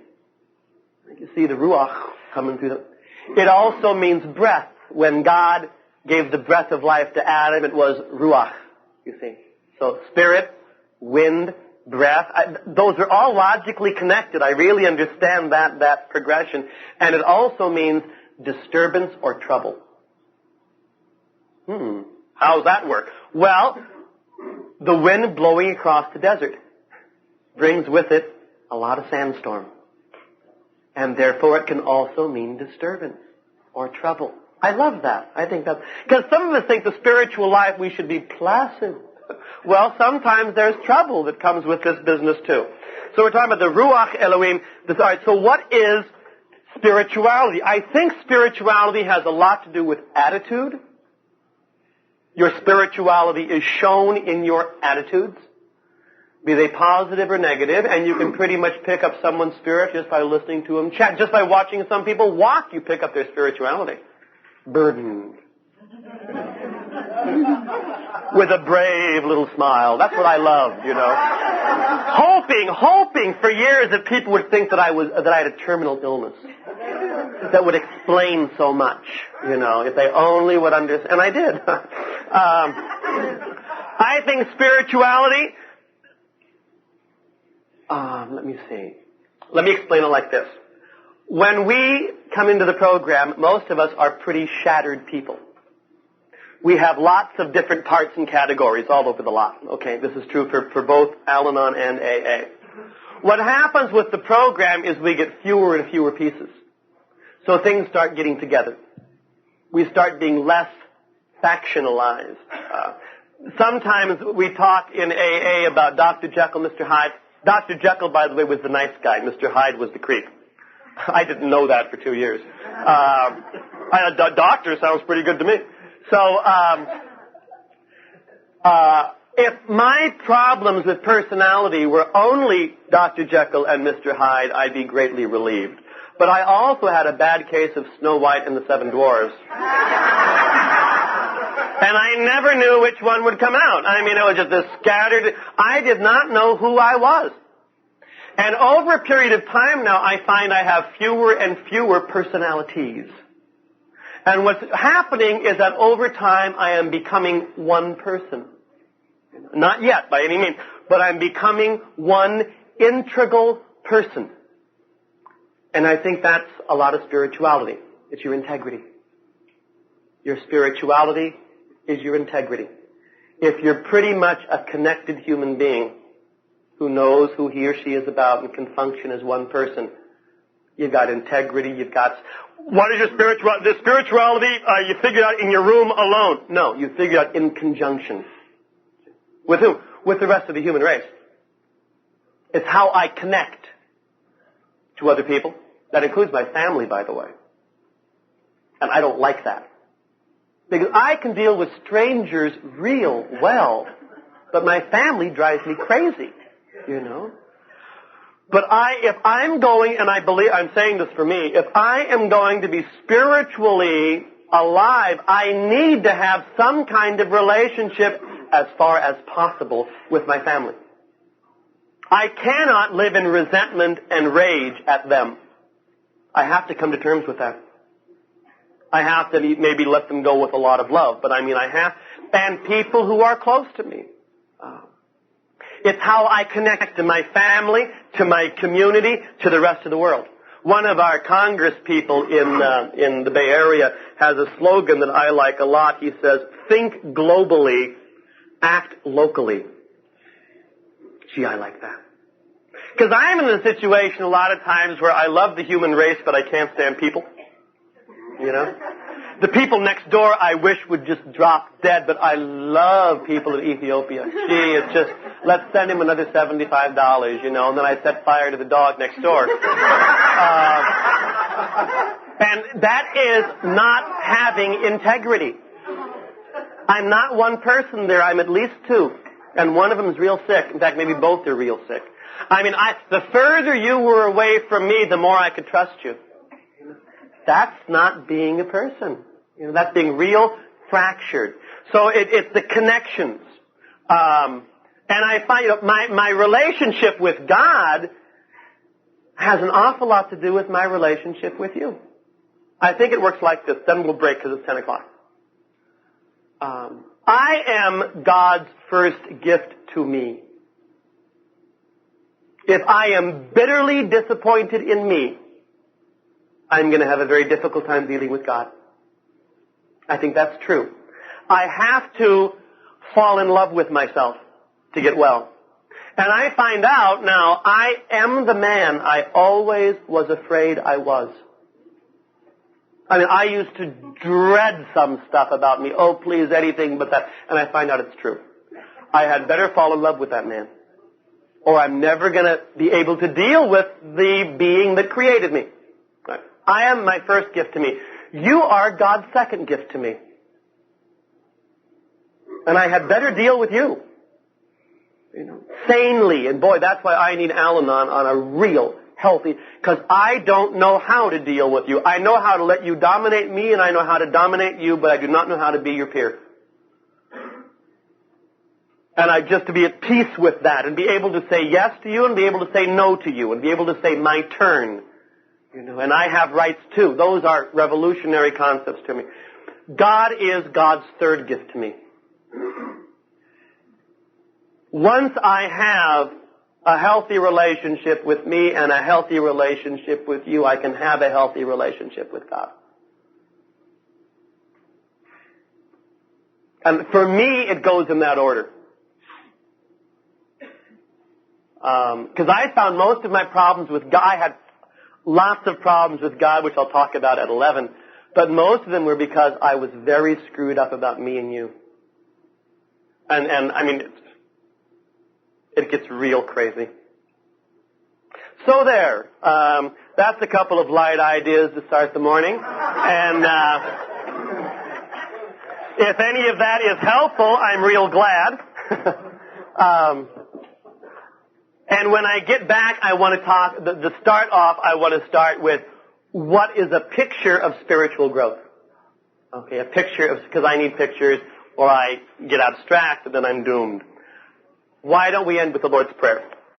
You see the ruach coming through It also means breath. When God gave the breath of life to Adam, it was ruach, you see. So spirit, wind, breath, those are all logically connected. I really understand that progression. And it also means disturbance or trouble. How does that work? Well, the wind blowing across the desert brings with it a lot of sandstorm. And therefore it can also mean disturbance or trouble. I love that. I think that's, because some of us think the spiritual life we should be placid. Well, sometimes there's trouble that comes with this business too. So we're talking about the Ruach Elohim. All right, so what is spirituality? I think spirituality has a lot to do with attitude. Your spirituality is shown in your attitudes, be they positive or negative, and you can pretty much pick up someone's spirit just by listening to them chat. Just by watching some people walk, you pick up their spirituality. Burdened. With a brave little smile. That's what I loved, you know. Hoping for years that people would think that I had a terminal illness. That would explain so much, you know, if they only would understand. And I did. I think spirituality, let me see. Let me explain it like this. When we come into the program, most of us are pretty shattered people. We have lots of different parts and categories all over the lot. Okay, this is true for both Al-Anon and AA. What happens with the program is we get fewer and fewer pieces. So things start getting together. We start being less factionalized. Sometimes we talk in AA about Dr. Jekyll, Mr. Hyde. Dr. Jekyll, by the way, was the nice guy. Mr. Hyde was the creep. I didn't know that for 2 years. Doctor sounds pretty good to me. So, if my problems with personality were only Dr. Jekyll and Mr. Hyde, I'd be greatly relieved. But I also had a bad case of Snow White and the Seven Dwarfs. And I never knew which one would come out. I mean, it was just this scattered. I did not know who I was. And over a period of time now, I find I have fewer and fewer personalities. And what's happening is that over time, I am becoming one person. Not yet, by any means, but I'm becoming one integral person. And I think that's a lot of spirituality. It's your integrity. Your spirituality is your integrity. If you're pretty much a connected human being who knows who he or she is about and can function as one person, you've got integrity, you've got... What is your spirituality? The spirituality you figured out in your room alone. No, you figured out in conjunction. With who? With the rest of the human race. It's how I connect to other people. That includes my family, by the way. And I don't like that. Because I can deal with strangers real well, but my family drives me crazy, you know. But if I'm going, and I believe, I'm saying this for me, if I am going to be spiritually alive, I need to have some kind of relationship as far as possible with my family. I cannot live in resentment and rage at them. I have to come to terms with that. I have to maybe let them go with a lot of love, but I mean I have, and people who are close to me. It's how I connect to my family, to my community, to the rest of the world. One of our Congress people in the Bay Area has a slogan that I like a lot. He says, "Think globally, act locally." Gee, I like that. Because I'm in a situation a lot of times where I love the human race, but I can't stand people. You know? The people next door I wish would just drop dead, but I love people in Ethiopia. Gee, it's just, let's send him another $75, you know, and then I set fire to the dog next door. And that is not having integrity. I'm not one person there, I'm at least two. And one of them is real sick. In fact, maybe both are real sick. I mean, the further you were away from me, the more I could trust you. That's not being a person. You know, that's being real fractured. So it's the connections. And I find, you know, my relationship with God has an awful lot to do with my relationship with you. I think it works like this. Then we'll break because it's 10 o'clock. I am God's first gift to me. If I am bitterly disappointed in me, I'm going to have a very difficult time dealing with God. I think that's true. I have to fall in love with myself to get well. And I find out now I am the man I always was afraid I was. I mean, I used to dread some stuff about me. Oh, please, anything but that. And I find out it's true. I had better fall in love with that man, or I'm never going to be able to deal with the being that created me. I am my first gift to me. You are God's second gift to me. And I had better deal with you. Sanely. And boy, that's why I need Al-Anon on a real healthy, because I don't know how to deal with you. I know how to let you dominate me, and I know how to dominate you, but I do not know how to be your peer. And I just to be at peace with that, and be able to say yes to you, and be able to say no to you, and be able to say my turn. And I have rights too. Those are revolutionary concepts to me. God is God's third gift to me. Once I have a healthy relationship with me and a healthy relationship with you, I can have a healthy relationship with God. And for me, it goes in that order. Because I found most of my problems with God, I had lots of problems with God, which I'll talk about at 11, but most of them were because I was very screwed up about me and you. And I mean, it gets real crazy. So there. That's a couple of light ideas to start the morning. And if any of that is helpful, I'm real glad. And when I get back, I want to talk, to start off, I want to start with what is a picture of spiritual growth. Okay, a picture of, because I need pictures, or I get abstract, and then I'm doomed. Why don't we end with the Lord's Prayer?